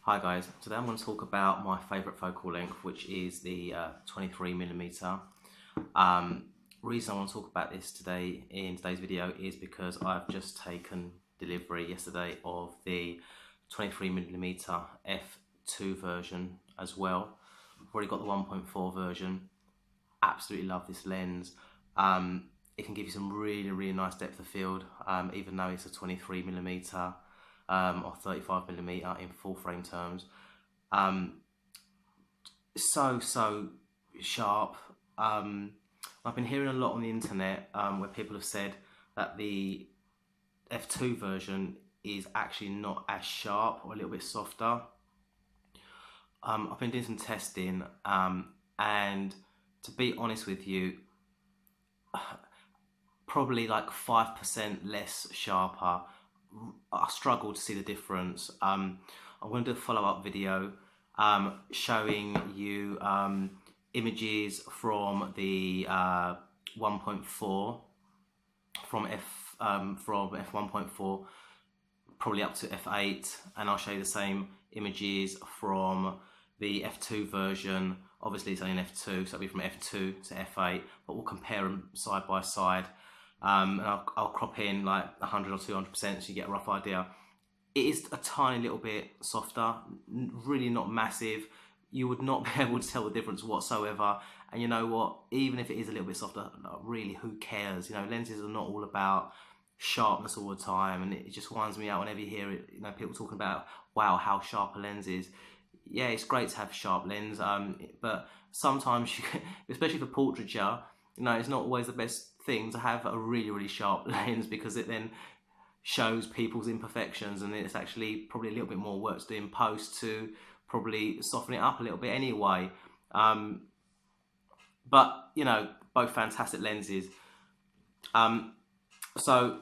Hi guys, today I'm going to talk about my favourite focal length, which is the 23mm. Reason I want to talk about this today in today's video is because I've just taken delivery yesterday of the 23mm f2 version as well. I've already got the 1.4 version. Absolutely love this lens. It can give you some really nice depth of field, even though it's a 23mm or 35mm in full frame terms. So sharp. I've been hearing a lot on the internet where people have said that the f2 version is actually not as sharp or a little bit softer. I've been doing some testing and to be honest with you, probably like 5% less sharper. I struggle to see the difference. I'm going to do a follow-up video showing you images from the 1.4 from f1.4 probably up to f8, and I'll show you the same images from the f2 version. Obviously it's only an f2, so it'll be from f2 to f8, but we'll compare them side by side. And I'll crop in like 100 or 200% so you get a rough idea. It is a tiny little bit softer, really not massive. You would not be able to tell the difference whatsoever. And you know what, even if it is a little bit softer, really, who cares? You know, lenses are not all about sharpness all the time, and it just winds me out whenever you hear it, you know, people talking about, wow, how sharp a lens is. Yeah, it's great to have a sharp lens, but sometimes, especially for portraiture, you know, it's not always the best thing to have a really sharp lens, because it then shows people's imperfections, and it's actually probably a little bit more work to do in post to probably soften it up a little bit anyway. But you know, both fantastic lenses. So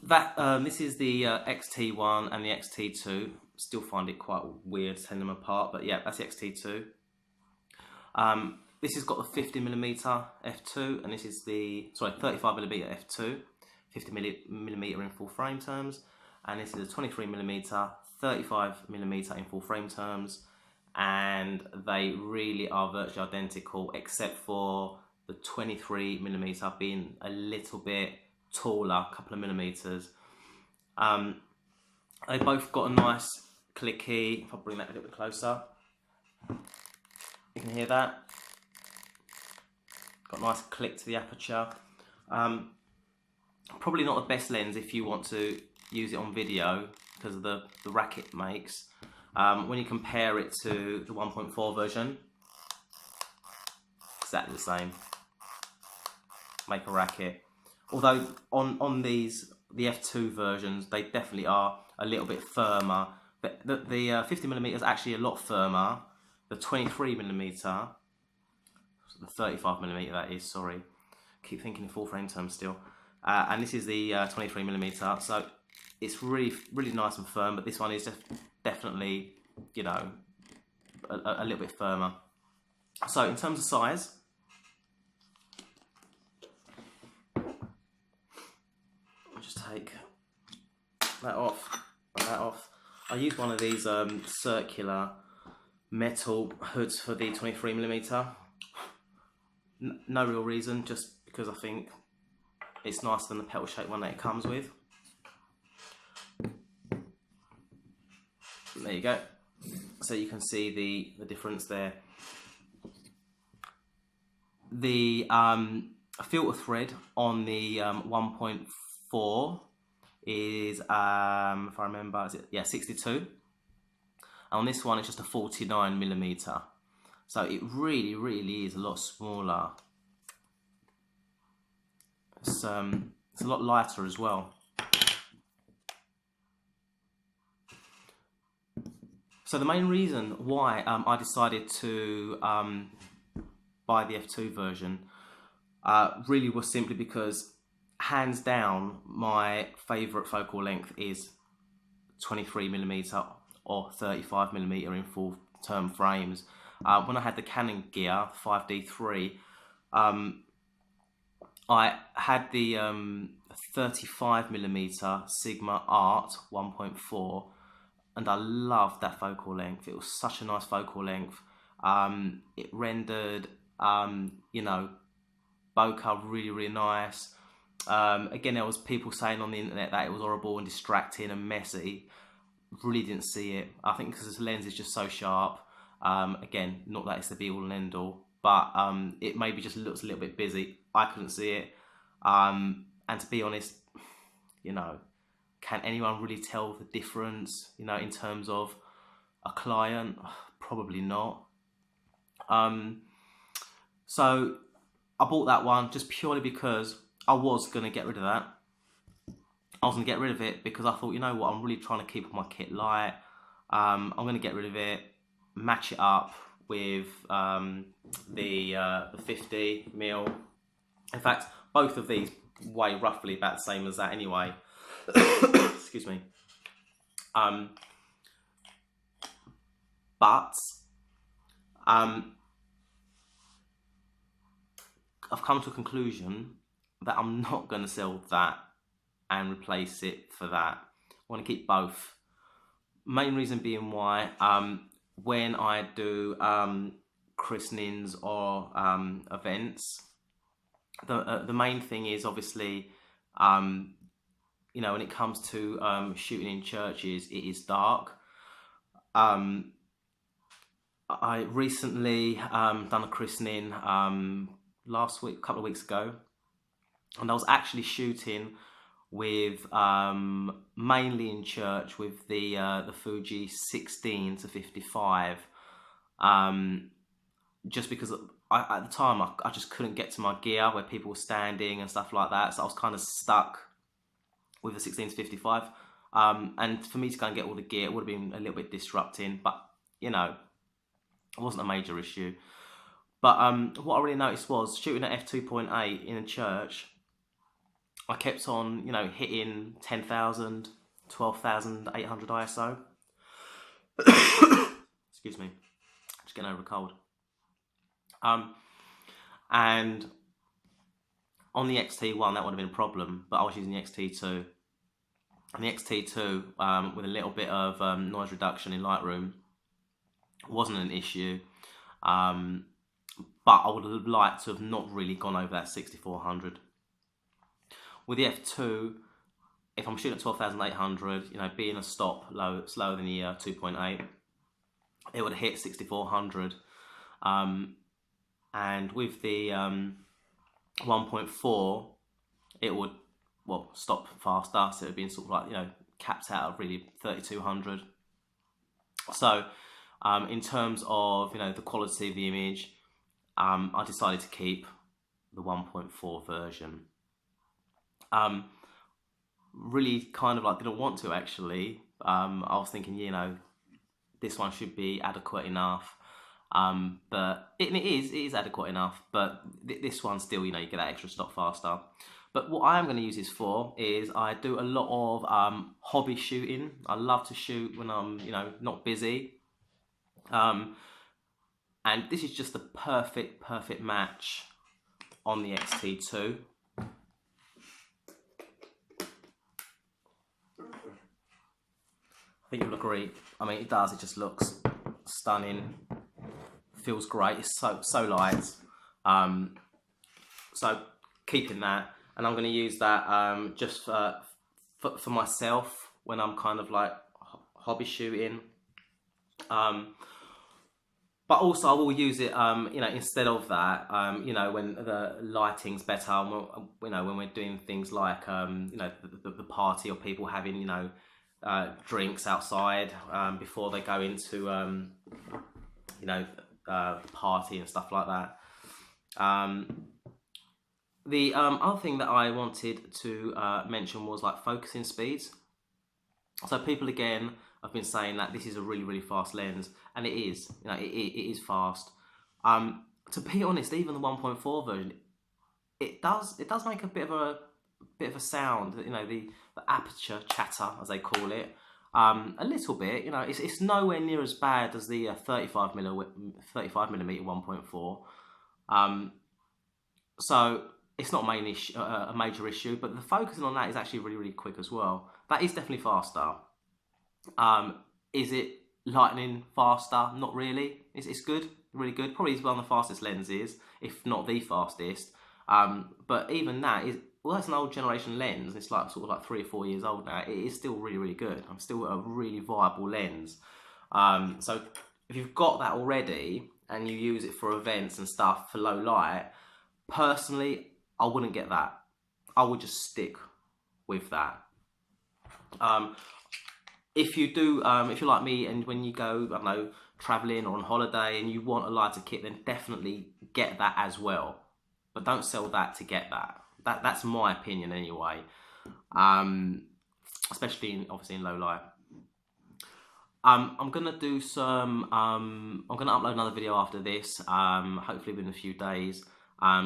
that this is the XT1 and the XT2. Still find it quite weird to them apart, but yeah, that's the XT2. This has got the 50mm f2, and this is the 35mm f2, 50mm in full frame terms, and this is a 23mm, 35mm in full frame terms, and they really are virtually identical, except for the 23mm being a little bit taller, a couple of millimeters. They both got a nice clicky. If I bring that a little bit closer, you can hear that. Got a nice click to the aperture. Probably not the best lens if you want to use it on video because of the racket it makes. When you compare it to the 1.4 version, exactly the same. Make a racket. Although on these, the f2 versions, they definitely are a little bit firmer. The 50mm is actually a lot firmer. The 23mm, the 35mm that is, sorry, keep thinking in full frame terms still. And this is the 23mm, so it's really nice and firm, but this one is definitely, you know, a little bit firmer. So in terms of size, I'll just take that off and that off. I use one of these circular metal hoods for the 23mm. No real reason, just because I think it's nicer than the petal shaped one that it comes with. There you go. So you can see the difference there. The filter thread on the 1.4 is, if I remember, is it, yeah, 62. And on this one, it's just a 49mm. So it really is a lot smaller. It's a lot lighter as well. So the main reason why I decided to buy the f2 version really was simply because, hands down, my favourite focal length is 23mm or 35mm in full term frames. When I had the Canon gear 5D3, I had the 35mm Sigma Art 1.4 and I loved that focal length. It was such a nice focal length. It rendered, you know, bokeh really nice. Again, there was people saying on the internet that it was horrible and distracting and messy. Really didn't see it. I think because this lens is just so sharp. Again, not that it's the be all and end all, but it maybe just looks a little bit busy. I couldn't see it. And to be honest, you know, can anyone really tell the difference, you know, in terms of a client? Probably not. So I bought that one just purely because I was going to get rid of that. I was going to get rid of it because I thought, you know what, I'm really trying to keep my kit light. I'm going to get rid of it, match it up with the 50mm. In fact, both of these weigh roughly about the same as that anyway. Excuse me. But I've come to a conclusion that I'm not going to sell that and replace it for that. I want to keep both. Main reason being why, when I do christenings or events, the main thing is obviously, you know, when it comes to shooting in churches, it is dark. I recently done a christening last week, a couple of weeks ago, and I was actually shooting with mainly in church with the Fuji 16-55, just because at the time I just couldn't get to my gear where people were standing and stuff like that, so I was kind of stuck with the 16-55, and for me to go and get all the gear, it would have been a little bit disrupting, but you know, it wasn't a major issue. But what I really noticed was shooting at f2.8 in a church, I kept on, you know, hitting 10,000, 12,800 ISO. Excuse me, just getting over a cold. And on the XT1 that would have been a problem, but I was using the XT2. And the XT2 with a little bit of noise reduction in Lightroom wasn't an issue. But I would have liked to have not really gone over that 6400. With the f2, if I'm shooting at 12,800, you know, being a stop slower than the 2.8, it would hit 6400. And with the 1.4, it would, well, stop faster, so it would be sort of like, you know, capped out at really 3200. So in terms of, you know, the quality of the image, I decided to keep the 1.4 version. Really kind of like didn't want to actually. I was thinking, you know, this one should be adequate enough. But it is adequate enough, but this one still, you know, you get that extra stop faster. But what I am going to use this for is I do a lot of hobby shooting. I love to shoot when I'm, you know, not busy. And this is just the perfect match on the XT2. I think you'll agree. I mean, it does. It just looks stunning. Feels great. It's so light. So keeping that, and I'm going to use that just for myself when I'm kind of like hobby shooting. But also I will use it, you know, instead of that, you know, when the lighting's better, you know, when we're doing things like, you know, the party or people having, you know, drinks outside before they go into, you know, party and stuff like that. The other thing that I wanted to mention was like focusing speeds. So people again have been saying that this is a really fast lens, and it is. You know, it is fast. To be honest, even the 1.4 version, it does make a bit of a sound. You know, the aperture chatter, as they call it, a little bit. You know, it's nowhere near as bad as the 35mm 1.4. So it's not a major issue, but the focusing on that is actually really quick as well. That is definitely faster. Is it lightning faster? Not really. It's good, really good. Probably one of the fastest lenses, if not the fastest. But even that is, well, that's an old generation lens. It's like sort of like 3 or 4 years old now. It is still really, really good. I'm still a really viable lens. So if you've got that already and you use it for events and stuff for low light, personally, I wouldn't get that. I would just stick with that. If you do, if you're like me and when you go, I don't know, traveling or on holiday and you want a lighter kit, then definitely get that as well. But don't sell that to get that. That's my opinion anyway. Especially obviously in low light. I'm gonna do some. I'm gonna upload another video after this. Hopefully within a few days.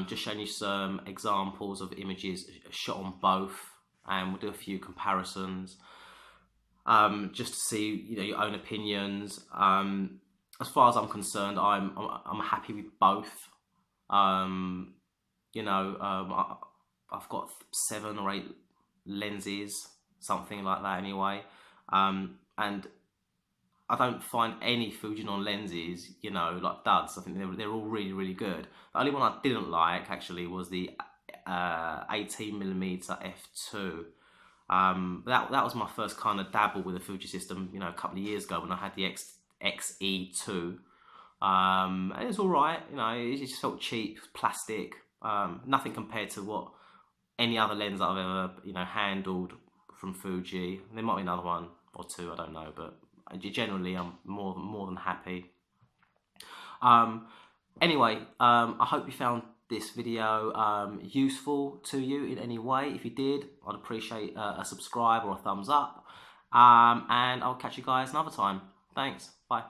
Just showing you some examples of images shot on both, and we'll do a few comparisons. Just to see, you know, your own opinions. As far as I'm concerned, I'm happy with both. You know, I've got 7 or 8 lenses, something like that anyway. And I don't find any Fujinon lenses, you know, like duds. I think they're all really, really good. The only one I didn't like actually was the 18mm f2. That was my first kind of dabble with the Fuji system, you know, a couple of years ago when I had the XE2. And it was all right, you know, it just felt cheap, plastic, nothing compared to what any other lens I've ever, you know, handled from Fuji. There might be another one or two, I don't know, but generally I'm more than happy. Anyway, I hope you found this video useful to you in any way. If you did, I'd appreciate a subscribe or a thumbs up. And I'll catch you guys another time. Thanks. Bye.